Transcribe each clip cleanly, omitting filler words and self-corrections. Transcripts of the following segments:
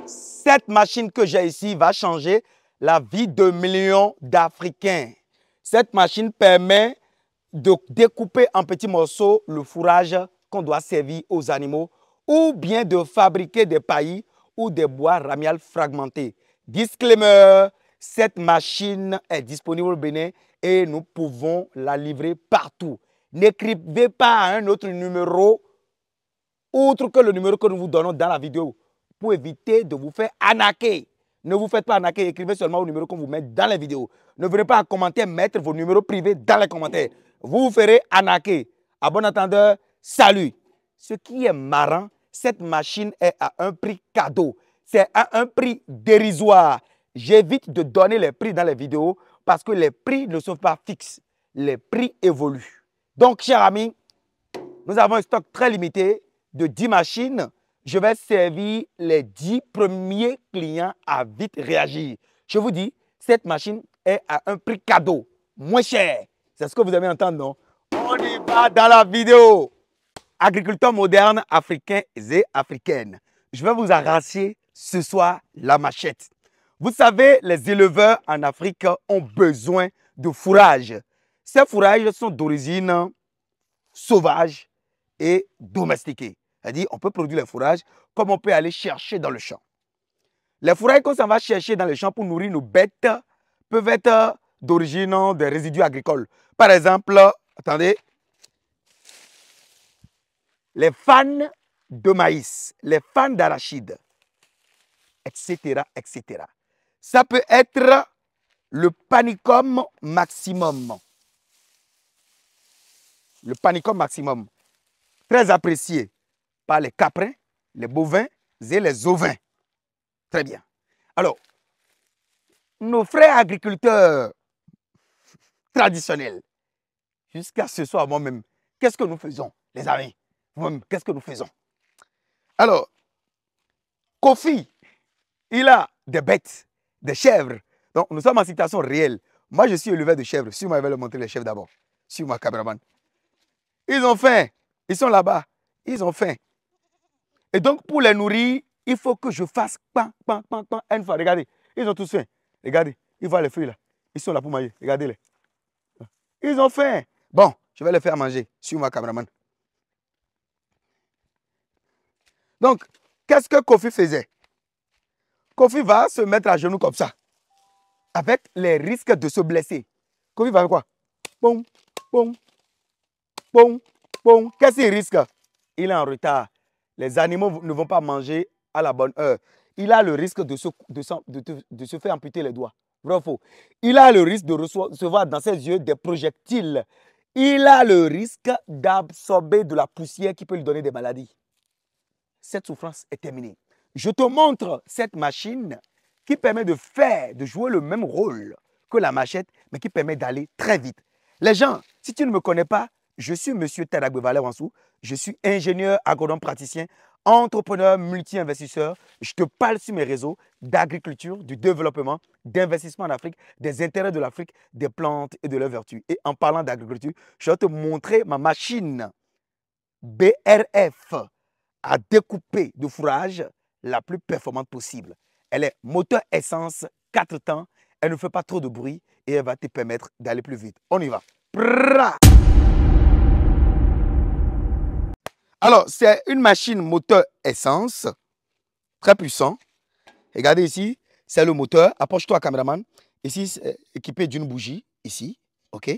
Cette machine que j'ai ici va changer la vie de millions d'Africains. Cette machine permet de découper en petits morceaux le fourrage qu'on doit servir aux animaux ou bien de fabriquer des paillis ou des bois ramiales fragmentés. Disclaimer, cette machine est disponible au Bénin et nous pouvons la livrer partout. N'écrivez pas à un autre numéro outre que le numéro que nous vous donnons dans la vidéo pour éviter de vous faire arnaquer. Ne vous faites pas arnaquer, écrivez seulement au numéro qu'on vous met dans les vidéos. Ne venez pas en commentaire mettre vos numéros privés dans les commentaires. Vous vous ferez arnaquer. À bon entendeur, salut. Ce qui est marrant, cette machine est à un prix cadeau. C'est à un prix dérisoire. J'évite de donner les prix dans les vidéos parce que les prix ne sont pas fixes. Les prix évoluent. Donc, chers amis, nous avons un stock très limité de 10 machines. Je vais servir les 10 premiers clients à vite réagir. Je vous dis, cette machine est à un prix cadeau, moins cher. C'est ce que vous avez entendu, non? On y va dans la vidéo. Agriculteurs modernes, africains et africaines. Je vais vous arracher ce soir la machette. Vous savez, les éleveurs en Afrique ont besoin de fourrage. Ces fourrages sont d'origine sauvage et domestiquée. C'est-à-dire, on peut produire les fourrages comme on peut aller chercher dans le champ. Les fourrages qu'on s'en va chercher dans le champ pour nourrir nos bêtes peuvent être d'origine des résidus agricoles. Par exemple, attendez, les fans de maïs, les fans d'arachide, etc., etc. Ça peut être le panicum maximum. Le panicum maximum, très apprécié par les caprins, les bovins et les ovins. Très bien. Alors, nos frères agriculteurs traditionnels, jusqu'à ce soir moi-même, qu'est-ce que nous faisons, les amis? Vous-même, qu'est-ce que nous faisons? Alors, Kofi, il a des bêtes, des chèvres. Donc, nous sommes en situation réelle. Moi, je suis éleveur de chèvres. Si moi, je vais leur montrer les chèvres d'abord. Sur ma caméraman. Ils ont faim. Ils sont là-bas. Ils ont faim. Et donc, pour les nourrir, il faut que je fasse pan, pan, pan, pan, une fois. Regardez, ils ont tous faim. Regardez, ils voient les fruits là. Ils sont là pour manger. Regardez-les. Ils ont faim. Bon, je vais les faire manger. Sur ma caméraman. Donc, qu'est-ce que Kofi faisait? Kofi va se mettre à genoux comme ça, avec les risques de se blesser. Kofi va faire quoi? Bon, bon, bon, bon. Qu'est-ce qu'il risque? Il est en retard. Les animaux ne vont pas manger à la bonne heure. Il a le risque de se faire amputer les doigts. Vrai ou faux? Il a le risque de recevoir dans ses yeux des projectiles. Il a le risque d'absorber de la poussière qui peut lui donner des maladies. Cette souffrance est terminée. Je te montre cette machine qui permet de jouer le même rôle que la machette, mais qui permet d'aller très vite. Les gens, si tu ne me connais pas, je suis M. Tadagbe Valère-Wansou. Je suis ingénieur agronome praticien, entrepreneur multi-investisseur. Je te parle sur mes réseaux d'agriculture, du développement, d'investissement en Afrique, des intérêts de l'Afrique, des plantes et de leurs vertus. Et en parlant d'agriculture, je vais te montrer ma machine BRF à découper de fourrage la plus performante possible. Elle est moteur essence 4 temps, elle ne fait pas trop de bruit et elle va te permettre d'aller plus vite. On y va. Alors, c'est une machine moteur essence, très puissant. Regardez ici, c'est le moteur. Approche-toi, caméraman. Ici, c'est équipé d'une bougie, ici. OK?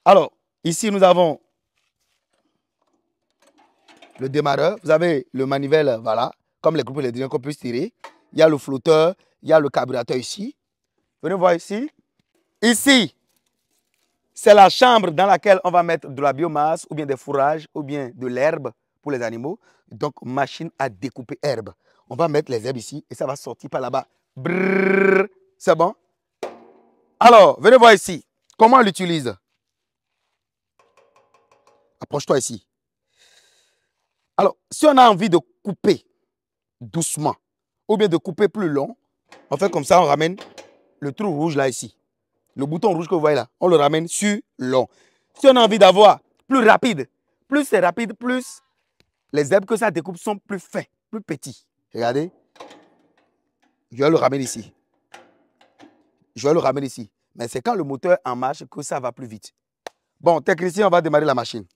Alors, ici, nous avons le démarreur. Vous avez le manivelle, voilà, comme les groupes électriques qu'on peut tirer. Il y a le flotteur, il y a le carburateur ici. Venez voir ici. Ici, c'est la chambre dans laquelle on va mettre de la biomasse ou bien des fourrages ou bien de l'herbe pour les animaux. Donc, machine à découper herbe. On va mettre les herbes ici et ça va sortir par là-bas. C'est bon? Alors, venez voir ici. Comment on l'utilise? Approche-toi ici. Alors, si on a envie de couper doucement ou bien de couper plus long, on fait comme ça, on ramène le trou rouge là ici. Le bouton rouge que vous voyez là, on le ramène sur long. Si on a envie d'avoir plus rapide, plus c'est rapide, plus les herbes que ça découpe sont plus fins, plus petits. Regardez, Je vais le ramener ici. Je vais le ramener ici. Mais c'est quand le moteur est en marche que ça va plus vite. Bon, technicien, on va démarrer la machine.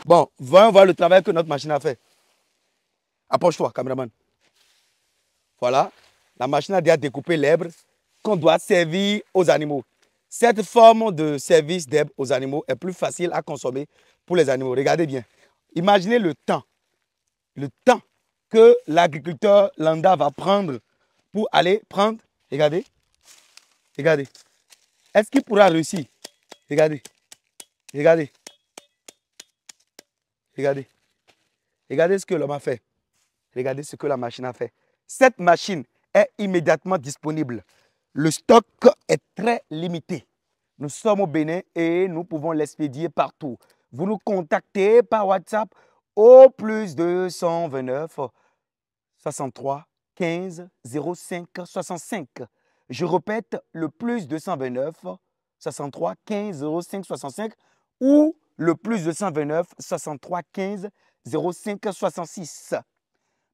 Bon, voyons voir le travail que notre machine a fait. Approche-toi, caméraman. Voilà, la machine a déjà découpé l'herbe qu'on doit servir aux animaux. Cette forme de service d'herbe aux animaux est plus facile à consommer pour les animaux. Regardez bien. Imaginez le temps que l'agriculteur lambda va prendre pour aller prendre. Regardez, regardez. Est-ce qu'il pourra réussir? Regardez, regardez, regardez. Regardez ce que l'homme a fait. Regardez ce que la machine a fait. Cette machine est immédiatement disponible. Le stock est très limité. Nous sommes au Bénin et nous pouvons l'expédier partout. Vous nous contactez par WhatsApp au plus 229 63 15 05 65. Je répète, le plus 229 63 15 05 65 ou le plus 229 63 15 05 66.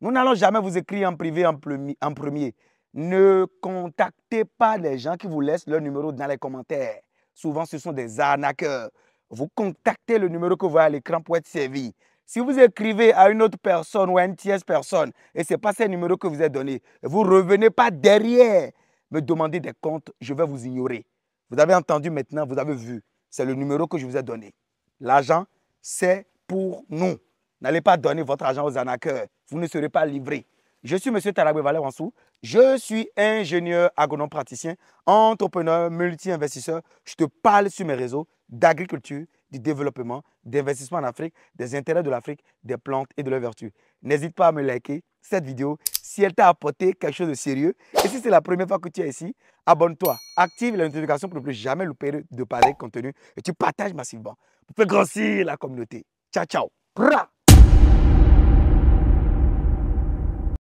Nous n'allons jamais vous écrire en privé en premier. Ne contactez pas les gens qui vous laissent leur numéro dans les commentaires. Souvent, ce sont des arnaqueurs. Vous contactez le numéro que vous voyez à l'écran pour être servi. Si vous écrivez à une autre personne ou à une tierce personne et ce n'est pas ce numéro que vous êtes donné, vous ne revenez pas derrière me demander des comptes, je vais vous ignorer. Vous avez entendu maintenant, vous avez vu. C'est le numéro que je vous ai donné. L'argent, c'est pour nous. N'allez pas donner votre argent aux arnaqueurs. Vous ne serez pas livré. Je suis M. Tarabé Valère Wansou. Je suis ingénieur agronome praticien, entrepreneur, multi-investisseur. Je te parle sur mes réseaux d'agriculture, du développement, d'investissement en Afrique, des intérêts de l'Afrique, des plantes et de leurs vertus. N'hésite pas à me liker cette vidéo si elle t'a apporté quelque chose de sérieux. Et si c'est la première fois que tu es ici, abonne-toi, active la notification pour ne plus jamais louper de pareils contenus et tu partages massivement pour faire grossir la communauté. Ciao, ciao. Pra.